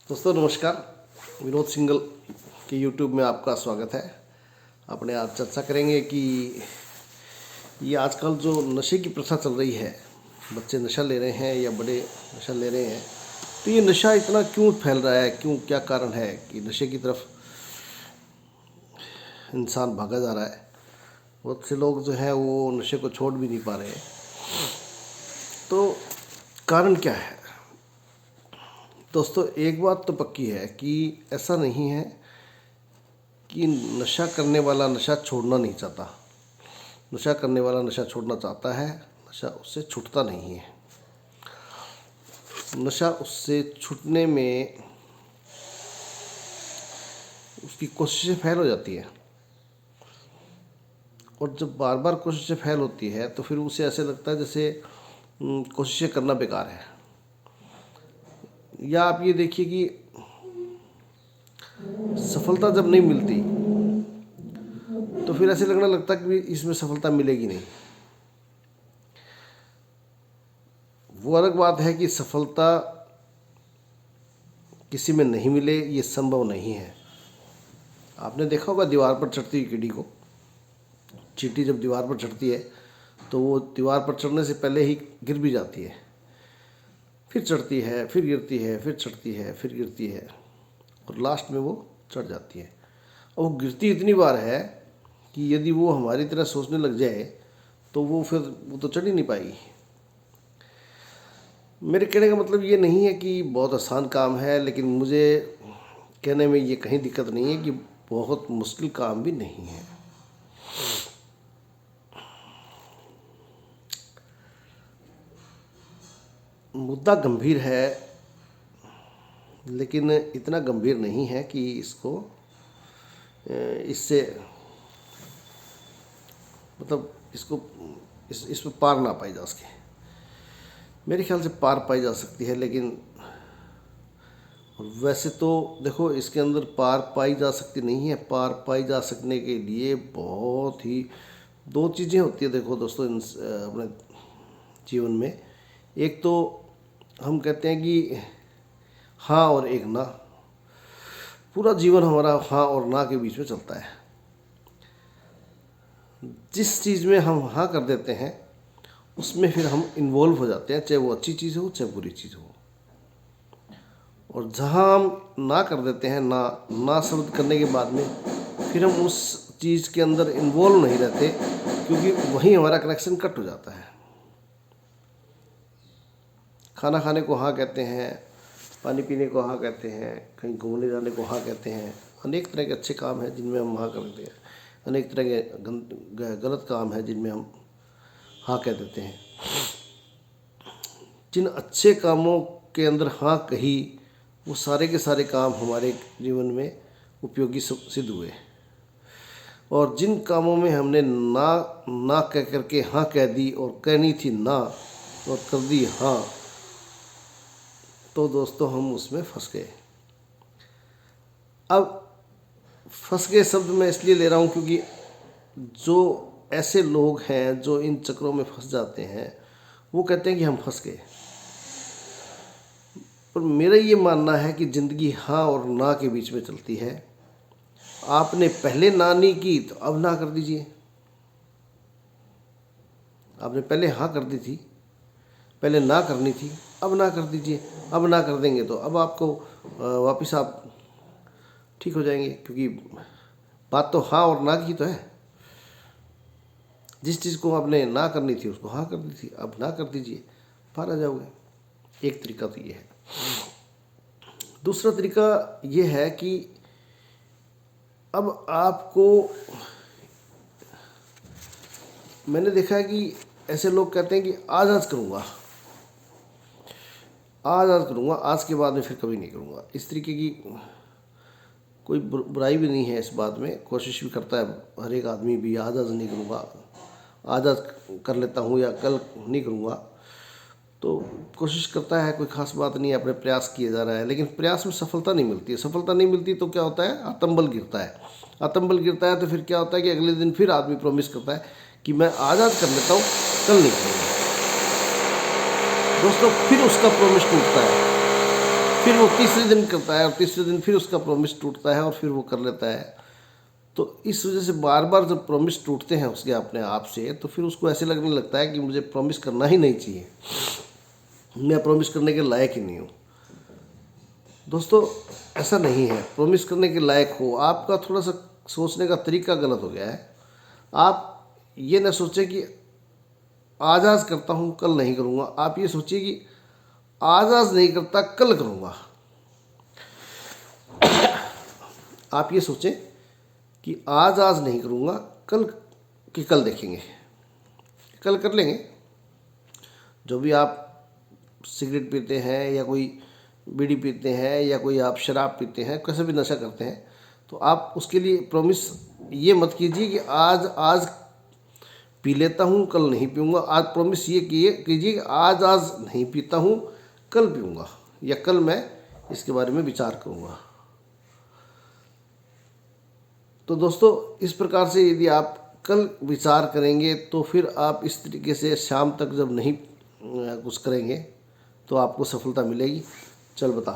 दोस्तों नमस्कार। विनोद सिंगल के यूट्यूब में आपका स्वागत है। अपने आज चर्चा करेंगे कि ये आजकल जो नशे की प्रथा चल रही है, बच्चे नशा ले रहे हैं या बड़े नशा ले रहे हैं, तो ये नशा इतना क्यों फैल रहा है, क्यों, क्या कारण है कि नशे की तरफ इंसान भागा जा रहा है। बहुत से लोग जो है वो नशे को छोड़ भी नहीं पा रहे हैं। तो कारण क्या है दोस्तों? एक बात तो पक्की है कि ऐसा नहीं है कि नशा करने वाला नशा छोड़ना नहीं चाहता। नशा करने वाला नशा छोड़ना चाहता है, नशा उससे छूटता नहीं है। नशा उससे छूटने में उसकी कोशिशें फेल हो जाती है, और जब बार बार कोशिशें फेल होती है तो फिर उसे ऐसे लगता है जैसे कोशिशें करना बेकार है। या आप ये देखिए कि सफलता जब नहीं मिलती तो फिर ऐसे लगने लगता है कि इसमें सफलता मिलेगी नहीं। वो अलग बात है कि सफलता किसी में नहीं मिले, ये संभव नहीं है। आपने देखा होगा दीवार पर चढ़ती हुई चिड़ी को। चींटी जब दीवार पर चढ़ती है तो वो दीवार पर चढ़ने से पहले ही गिर भी जाती है, फिर चढ़ती है, फिर गिरती है, फिर चढ़ती है, फिर गिरती है, और लास्ट में वो चढ़ जाती है। और वो गिरती इतनी बार है कि यदि वो हमारी तरह सोचने लग जाए तो वो तो चढ़ ही नहीं पाएगी। मेरे कहने का मतलब ये नहीं है कि बहुत आसान काम है, लेकिन मुझे कहने में ये कहीं दिक्कत नहीं है कि बहुत मुश्किल काम भी नहीं है। मुद्दा गंभीर है, लेकिन इतना गंभीर नहीं है कि इससे मतलब इस पर पार ना पाई जा सके। मेरे ख्याल से पार पाई जा सकती है, लेकिन वैसे तो देखो, इसके अंदर पार पाई जा सकती नहीं है। पार पाई जा सकने के लिए बहुत ही दो चीज़ें होती है। देखो दोस्तों, अपने जीवन में एक तो हम कहते हैं कि हाँ और एक ना। पूरा जीवन हमारा हाँ और ना के बीच में चलता है। जिस चीज़ में हम हाँ कर देते हैं उसमें फिर हम इन्वॉल्व हो जाते हैं, चाहे वो अच्छी चीज़ हो चाहे बुरी चीज़ हो। और जहाँ हम ना कर देते हैं, ना शब्द करने के बाद में फिर हम उस चीज़ के अंदर इन्वॉल्व नहीं रहते, क्योंकि वहीं हमारा कनेक्शन कट हो जाता है। खाना खाने को हाँ कहते हैं, पानी पीने को हाँ कहते हैं, कहीं घूमने जाने को हाँ कहते हैं। अनेक तरह के अच्छे काम हैं जिनमें हम हाँ करते हैं, अनेक तरह के गलत काम हैं जिनमें हम हाँ कह देते हैं। जिन अच्छे कामों के अंदर हाँ कही, वो सारे के सारे काम हमारे जीवन में उपयोगी सिद्ध हुए। और जिन कामों में हमने ना कह करके हाँ कह दी और कहनी थी ना और कर दी हाँ, तो दोस्तों हम उसमें फंस गए। अब फंस गए शब्द मैं इसलिए ले रहा हूँ क्योंकि जो ऐसे लोग हैं जो इन चक्रों में फंस जाते हैं, वो कहते हैं कि हम फंस गए। पर मेरा ये मानना है कि ज़िंदगी हाँ और ना के बीच में चलती है। आपने पहले ना नहीं की तो अब ना कर दीजिए। आपने पहले हाँ कर दी थी, पहले ना करनी थी, अब ना कर दीजिए। अब ना कर देंगे तो अब आपको वापस आप ठीक हो जाएंगे, क्योंकि बात तो हाँ और ना की तो है। जिस चीज़ को आपने ना करनी थी उसको हाँ कर दी थी, अब ना कर दीजिए, पार आ जाओगे। एक तरीका तो ये है। दूसरा तरीका ये है कि अब आपको, मैंने देखा है कि ऐसे लोग कहते हैं कि आज करूँगा, आज करूँगा, आज के बाद में फिर कभी नहीं करूँगा। इस तरीके की कोई बुराई भी नहीं है इस बात में। कोशिश भी करता है हर एक आदमी भी, आज नहीं करूँगा, आज कर लेता हूँ या कल नहीं करूँगा, तो कोशिश करता है। कोई खास बात नहीं है, अपने प्रयास किए जा रहा है, लेकिन प्रयास में सफलता नहीं मिलती है। सफलता नहीं मिलती तो क्या होता है? आत्मबल गिरता है। आत्मबल गिरता है तो फिर क्या होता है कि अगले दिन फिर आदमी प्रॉमिस करता है कि मैं आज कर लेता हूँ, कल नहीं करूँगा। दोस्तों फिर उसका प्रॉमिस टूटता है, फिर वो तीसरे दिन करता है और तीसरे दिन फिर उसका प्रॉमिस टूटता है और फिर वो कर लेता है। तो इस वजह से बार बार जब प्रॉमिस टूटते हैं उसके अपने आप से, तो फिर उसको ऐसे लगने लगता है कि मुझे प्रॉमिस करना ही नहीं चाहिए, मैं प्रॉमिस करने के लायक ही नहीं हूँ। दोस्तों ऐसा नहीं है, प्रॉमिस करने के लायक हो। आपका थोड़ा सा सोचने का तरीका गलत हो गया है। आप ये ना सोचें कि आज आज करता हूँ कल नहीं करूँगा, आप ये सोचिए कि आज आज नहीं करता कल करूँगा। आप ये सोचें कि आज आज नहीं करूँगा कल कि कल देखेंगे, कल कर लेंगे। जो भी आप सिगरेट पीते हैं या कोई बीड़ी पीते हैं या कोई आप शराब पीते हैं, कैसे भी नशा करते हैं, तो आप उसके लिए प्रॉमिस ये मत कीजिए कि आज आज पी लेता हूँ कल नहीं पीऊँगा। आज प्रॉमिस ये कीजिए कि आज आज नहीं पीता हूँ कल पीऊँगा, या कल मैं इसके बारे में विचार करूँगा। तो दोस्तों इस प्रकार से यदि आप कल विचार करेंगे तो फिर आप इस तरीके से शाम तक जब नहीं कुछ करेंगे तो आपको सफलता मिलेगी। चल बता।